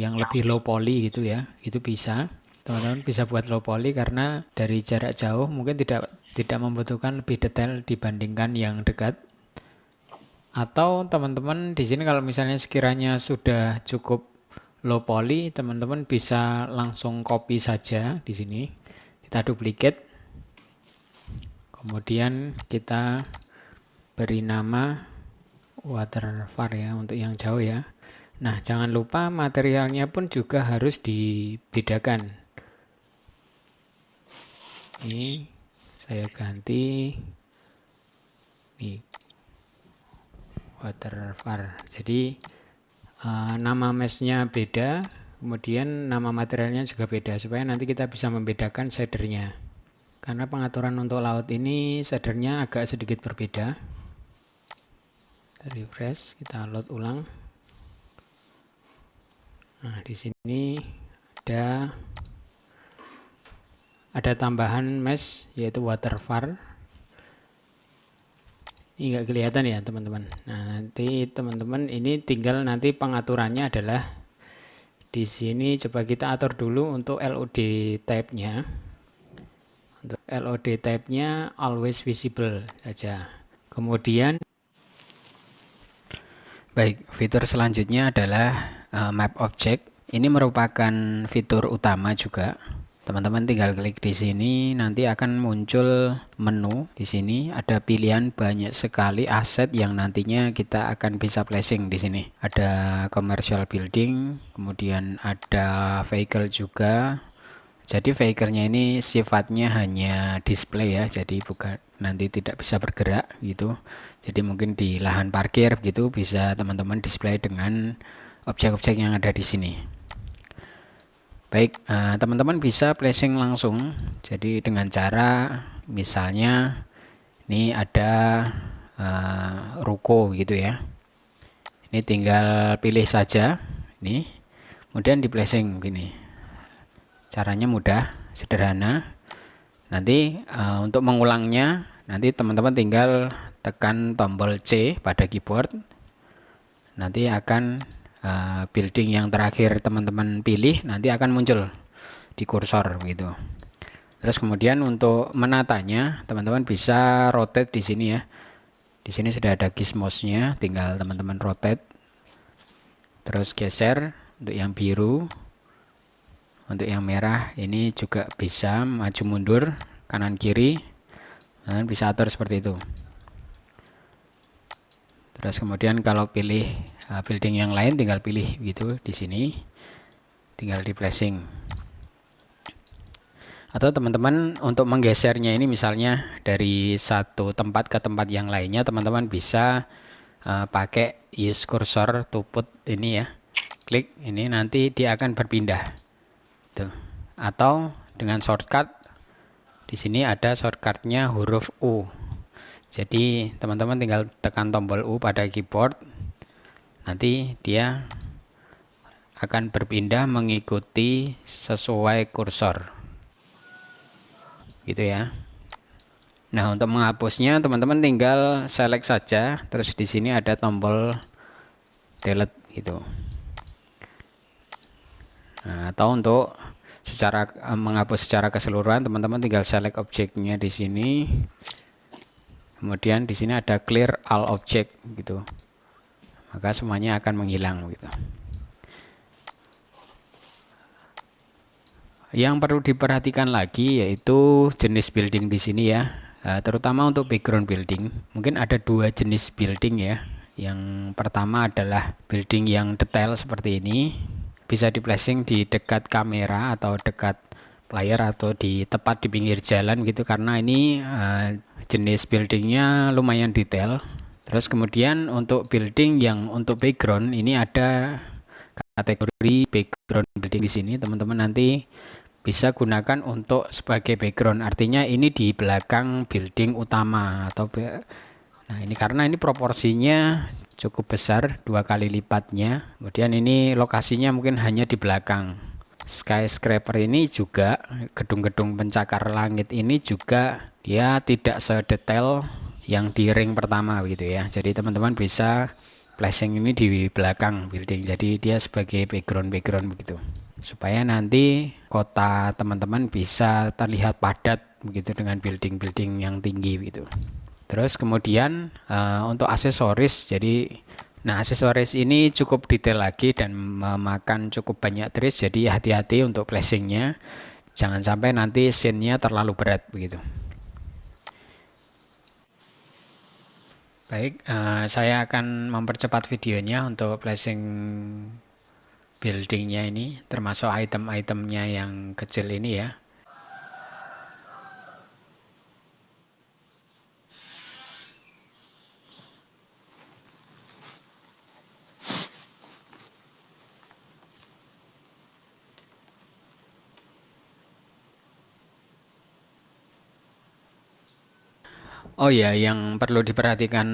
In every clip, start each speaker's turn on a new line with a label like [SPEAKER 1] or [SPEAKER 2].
[SPEAKER 1] yang lebih low poly gitu ya, itu bisa. Teman-teman bisa buat low poly karena dari jarak jauh mungkin tidak membutuhkan lebih detail dibandingkan yang dekat. Atau teman-teman di sini kalau misalnya sekiranya sudah cukup low poly, teman-teman bisa langsung copy saja di sini. Kita duplicate. Kemudian kita beri nama waterfall ya untuk yang jauh ya. Nah, jangan lupa materialnya pun juga harus dibedakan. Ini saya ganti nih waterfall. Jadi nama meshnya beda, kemudian nama materialnya juga beda supaya nanti kita bisa membedakan shadernya. Karena pengaturan untuk laut ini shadernya agak sedikit berbeda. Kita refresh, kita load ulang. Nah, di sini ada tambahan mesh yaitu waterfall. Ini nggak kelihatan ya teman-teman. Nah, nanti teman-teman ini tinggal nanti pengaturannya adalah di sini coba kita atur dulu untuk LOD type-nya. Untuk LOD type-nya always visible saja. Kemudian baik, fitur selanjutnya adalah map object. Ini merupakan fitur utama juga. Teman-teman tinggal klik di sini, nanti akan muncul menu. Di sini ada pilihan banyak sekali aset yang nantinya kita akan bisa placing di sini. Ada commercial building, kemudian ada vehicle juga. Jadi vehicle-nya ini sifatnya hanya display ya, jadi bukan nanti tidak bisa bergerak gitu. Jadi mungkin di lahan parkir gitu bisa teman-teman display dengan objek-objek yang ada di sini. Baik, teman-teman bisa placing langsung. Jadi dengan cara misalnya ini ada ruko gitu ya. Ini tinggal pilih saja ini, kemudian di placing gini. Caranya mudah, sederhana. Nanti untuk mengulangnya, nanti teman-teman tinggal tekan tombol C pada keyboard. Nanti akan building yang terakhir teman-teman pilih nanti akan muncul di kursor gitu. Terus kemudian untuk menatanya teman-teman bisa rotate di sini ya. Di sini sudah ada gizmos-nya, tinggal teman-teman rotate. Terus geser untuk yang biru. Untuk yang merah ini juga bisa maju mundur kanan kiri. Dan bisa atur seperti itu. Terus kemudian kalau pilih building yang lain tinggal pilih gitu di sini, tinggal di placing. Atau teman-teman untuk menggesernya ini misalnya dari satu tempat ke tempat yang lainnya, teman-teman bisa pakai use cursor to put ini ya, klik ini nanti dia akan berpindah. Tuh. Atau dengan shortcut di sini ada shortcutnya huruf U. Jadi teman-teman tinggal tekan tombol U pada keyboard, nanti dia akan berpindah mengikuti sesuai kursor gitu ya. Nah, untuk menghapusnya teman-teman tinggal select saja, terus di sini ada tombol delete gitu. Nah, atau untuk menghapus secara keseluruhan teman-teman tinggal select objeknya di sini. Kemudian di sini ada clear all object gitu. Maka semuanya akan menghilang gitu. Yang perlu diperhatikan lagi yaitu jenis building di sini ya. Terutama untuk background building. Mungkin ada dua jenis building ya. Yang pertama adalah building yang detail seperti ini. Bisa di placing di dekat kamera atau dekat player atau tepat di pinggir jalan gitu, karena ini jenis buildingnya lumayan detail. Terus kemudian untuk building yang untuk background ini ada kategori background building di sini, teman-teman nanti bisa gunakan untuk sebagai background, artinya ini di belakang building utama atau nah ini karena ini proporsinya cukup besar, 2 kali lipatnya. Kemudian ini lokasinya mungkin hanya di belakang. Skyscraper ini juga, gedung-gedung pencakar langit ini juga dia tidak sedetail yang di ring pertama gitu ya. Jadi teman-teman bisa flashing ini di belakang building, jadi dia sebagai background begitu, supaya nanti kota teman-teman bisa terlihat padat begitu dengan building yang tinggi gitu. Terus kemudian untuk aksesoris, jadi aksesoris ini cukup detail lagi dan memakan cukup banyak trace, jadi hati-hati untuk flashingnya, jangan sampai nanti scene-nya terlalu berat begitu. Baik, saya akan mempercepat videonya untuk flashing buildingnya ini, termasuk item-itemnya yang kecil ini ya. Oh ya, yang perlu diperhatikan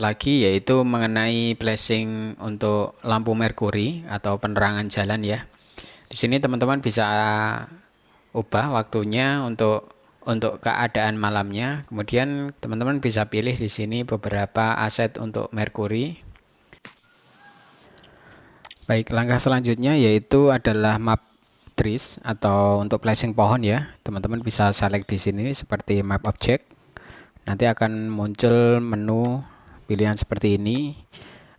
[SPEAKER 1] lagi yaitu mengenai flashing untuk lampu merkuri atau penerangan jalan ya. Di sini teman-teman bisa ubah waktunya untuk keadaan malamnya. Kemudian teman-teman bisa pilih di sini beberapa aset untuk merkuri. Baik, langkah selanjutnya yaitu adalah map trees atau untuk flashing pohon ya. Teman-teman bisa select di sini seperti map object. Nanti akan muncul menu pilihan seperti ini.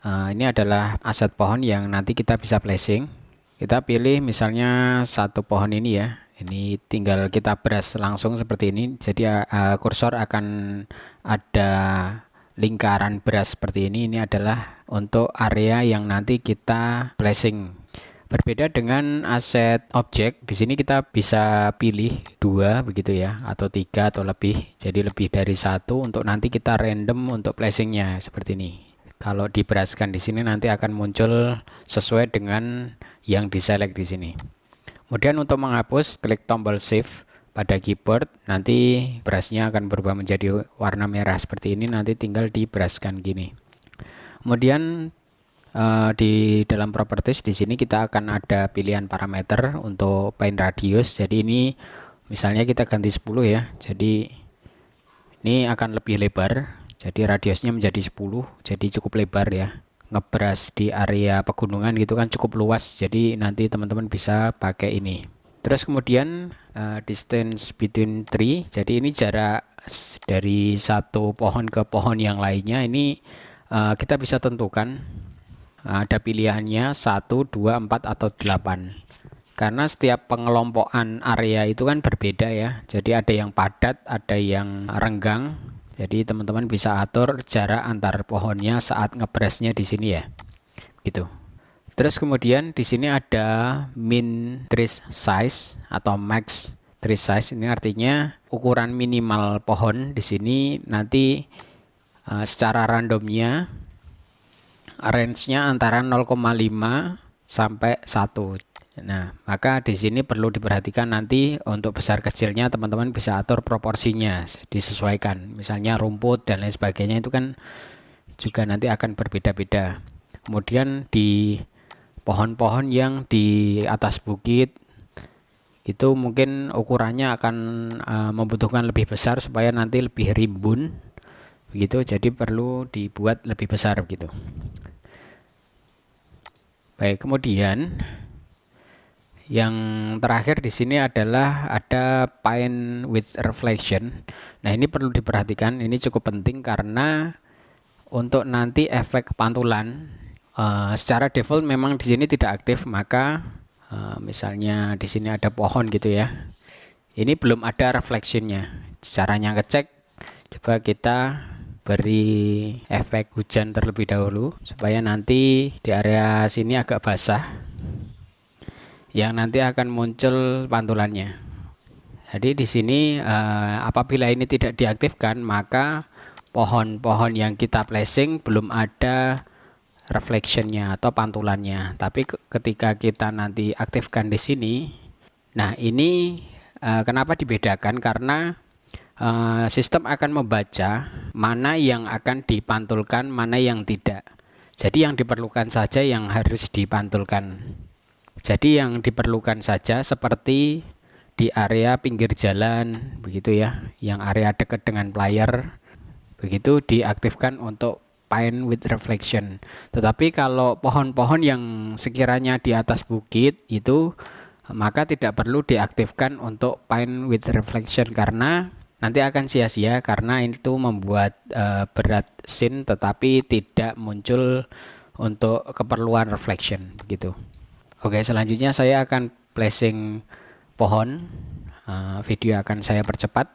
[SPEAKER 1] Ini adalah aset pohon yang nanti kita bisa flashing. Kita pilih misalnya satu pohon ini ya. Ini tinggal kita brush langsung seperti ini. Jadi kursor akan ada lingkaran brush seperti ini. Ini adalah untuk area yang nanti kita flashing. Berbeda dengan aset objek, di sini kita bisa pilih 2 begitu ya, atau 3 atau lebih. Jadi lebih dari satu untuk nanti kita random untuk flashingnya seperti ini. Kalau diberaskan di sini nanti akan muncul sesuai dengan yang diselect di sini. Kemudian untuk menghapus, klik tombol shift pada keyboard, nanti brushnya akan berubah menjadi warna merah seperti ini. Nanti tinggal diberaskan gini. Kemudian di dalam properties di sini kita akan ada pilihan parameter untuk paint radius. Jadi ini misalnya kita ganti 10 ya. Jadi ini akan lebih lebar. Jadi radiusnya menjadi 10. Jadi cukup lebar ya. Ngebras di area pegunungan gitu kan cukup luas. Jadi nanti teman-teman bisa pakai ini. Terus kemudian distance between tree. Jadi ini jarak dari satu pohon ke pohon yang lainnya. Ini kita bisa tentukan. Ada pilihannya 1, 2, 4, atau 8. Karena setiap pengelompokan area itu kan berbeda ya. Jadi ada yang padat, ada yang renggang. Jadi teman-teman bisa atur jarak antar pohonnya saat ngebrasnya di sini ya. Gitu. Terus kemudian di sini ada min tree size atau max tree size. Ini artinya ukuran minimal pohon di sini nanti secara randomnya range-nya antara 0,5 sampai 1. Nah, maka di sini perlu diperhatikan nanti untuk besar kecilnya teman-teman bisa atur proporsinya, disesuaikan. Misalnya rumput dan lain sebagainya itu kan juga nanti akan berbeda-beda. Kemudian di pohon-pohon yang di atas bukit itu mungkin ukurannya akan membutuhkan lebih besar supaya nanti lebih rimbun. Begitu, jadi perlu dibuat lebih besar begitu. Baik, kemudian yang terakhir di sini adalah ada paint with reflection. Nah, ini perlu diperhatikan, ini cukup penting karena untuk nanti efek pantulan secara default memang di sini tidak aktif, maka misalnya di sini ada pohon gitu ya. Ini belum ada reflectionnya. Caranya ngecek, coba kita beri efek hujan terlebih dahulu supaya nanti di area sini agak basah yang nanti akan muncul pantulannya. Jadi di sini apabila ini tidak diaktifkan maka pohon-pohon yang kita flashing belum ada reflectionnya atau pantulannya. Tapi ketika kita nanti aktifkan di sini, nah ini kenapa dibedakan karena sistem akan membaca mana yang akan dipantulkan, mana yang tidak. Jadi yang diperlukan saja yang harus dipantulkan. Jadi yang diperlukan saja seperti di area pinggir jalan, begitu ya, yang area dekat dengan player, begitu diaktifkan untuk pine with reflection. Tetapi kalau pohon-pohon yang sekiranya di atas bukit itu, maka tidak perlu diaktifkan untuk pine with reflection karena nanti akan sia-sia, karena itu membuat berat scene tetapi tidak muncul untuk keperluan reflection begitu. Oke, selanjutnya saya akan placing pohon. Video akan saya percepat.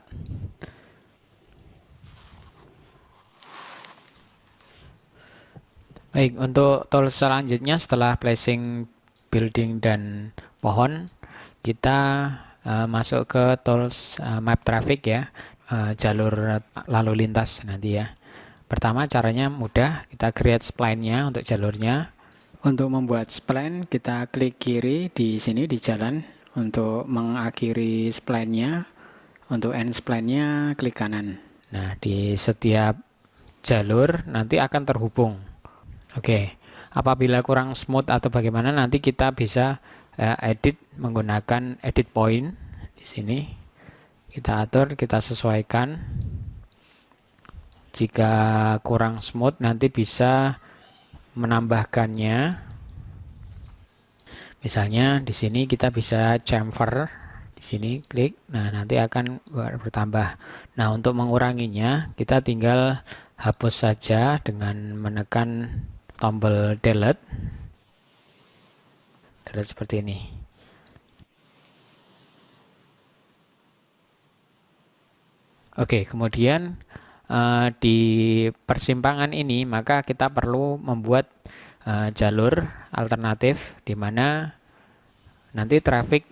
[SPEAKER 1] Baik, untuk tools selanjutnya setelah placing building dan pohon, kita masuk ke tools map traffic ya, jalur lalu lintas nanti ya. Pertama caranya mudah, kita create spline-nya untuk jalurnya. Untuk membuat spline, kita klik kiri di sini di jalan. Untuk mengakhiri spline-nya, untuk end spline-nya klik kanan. Nah, di setiap jalur nanti akan terhubung. Oke, apabila kurang smooth atau bagaimana, nanti kita bisa edit menggunakan edit point. Di sini kita atur, kita sesuaikan. Jika kurang smooth, nanti bisa menambahkannya. Misalnya di sini kita bisa chamfer, di sini klik, nah nanti akan bertambah. Nah, untuk menguranginya kita tinggal hapus saja dengan menekan tombol delete seperti ini. Oke, kemudian di persimpangan ini maka kita perlu membuat jalur alternatif di mana nanti traffic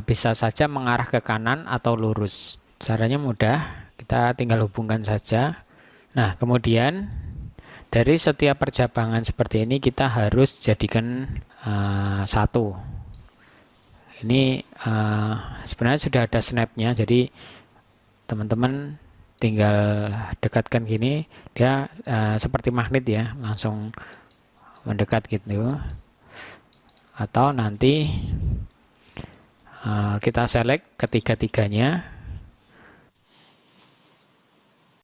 [SPEAKER 1] bisa saja mengarah ke kanan atau lurus. Caranya mudah, kita tinggal hubungkan saja. Nah, kemudian dari setiap percabangan seperti ini kita harus jadikan satu. Ini sebenarnya sudah ada snapnya, jadi teman-teman tinggal dekatkan gini, dia seperti magnet ya, langsung mendekat gitu. Atau nanti kita select ketiga-tiganya,